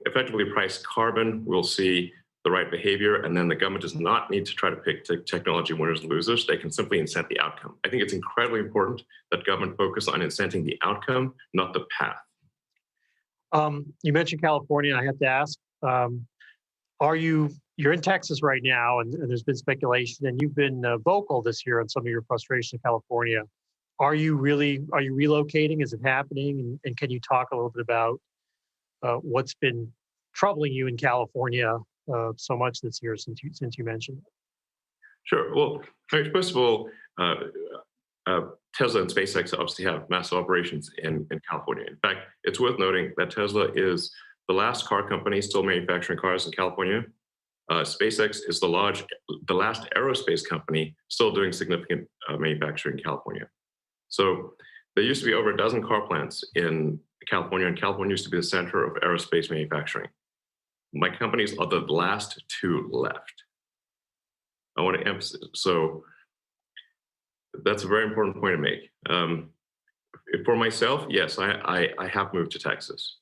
effectively price carbon, we'll see the right behavior, and then the government does not need to try to pick technology winners and losers. They can simply incent the outcome. I think it's incredibly important that government focus on incenting the outcome, not the path. You mentioned California, and I have to ask, you're in Texas right now, and there's been speculation, and you've been vocal this year on some of your frustration in California. Are you relocating? Is it happening? And can you talk a little bit about what's been troubling you in California so much this year since you mentioned it? Sure. Well, first of all, Tesla and SpaceX obviously have massive operations in California. In fact, it's worth noting that Tesla is the last car company still manufacturing cars in California. SpaceX is the last aerospace company still doing significant manufacturing in California. So there used to be over a dozen car plants in California, and California used to be the center of aerospace manufacturing. My companies are the last two left. I want to emphasize, so that's a very important point to make. For myself, yes, I have moved to Texas.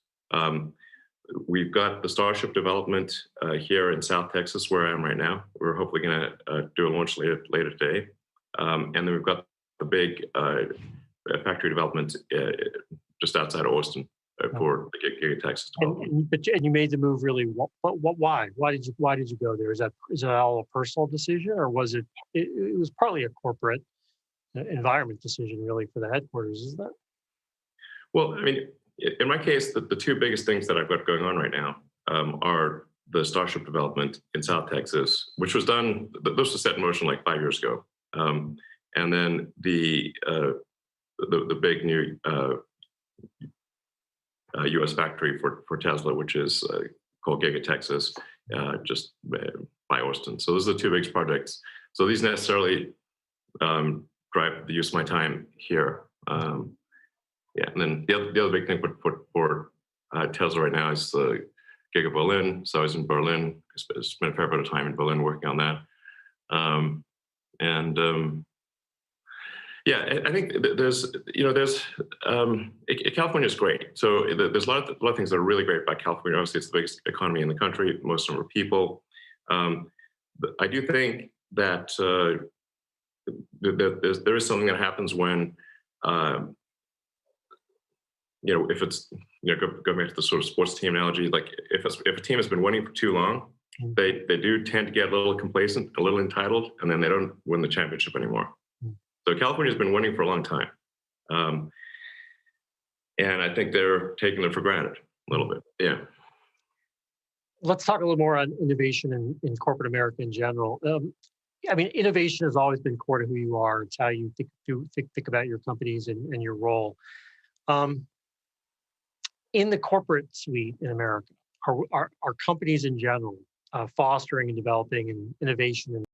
We've got the Starship development here in South Texas, where I am right now. We're hopefully going to do a launch later today. And then we've got the big factory development just outside of Austin for the Giga Texas development. And you made the move really. Why? Why did you go there? Is that all a personal decision, or was it was partly a corporate environment decision really for the headquarters? Is that? Well, I mean, in my case, the two biggest things that I've got going on right now are the Starship development in South Texas, which was done. This was set in motion like 5 years ago, and then the big new U.S. factory for Tesla, which is called Giga Texas, just by Austin. So those are the two biggest projects. So these necessarily drive the use of my time here. Yeah, and then the other big thing for Tesla right now is the Giga Berlin. So I was in Berlin, spent a fair bit of time in Berlin working on that. Yeah, I think California is great. So there's a lot of things that are really great about California. Obviously, it's the biggest economy in the country, most number of people. I do think that there is something that happens when, if it's, go back to the sort of sports team analogy, like if a team has been winning for too long, they do tend to get a little complacent, a little entitled, and then they don't win the championship anymore. So California's been winning for a long time. And I think they're taking it for granted a little bit. Yeah. Let's talk a little more on innovation in corporate America in general. I mean, innovation has always been core to who you are. It's how you think about your companies and your role. In the corporate suite in America, are companies in general fostering and developing innovation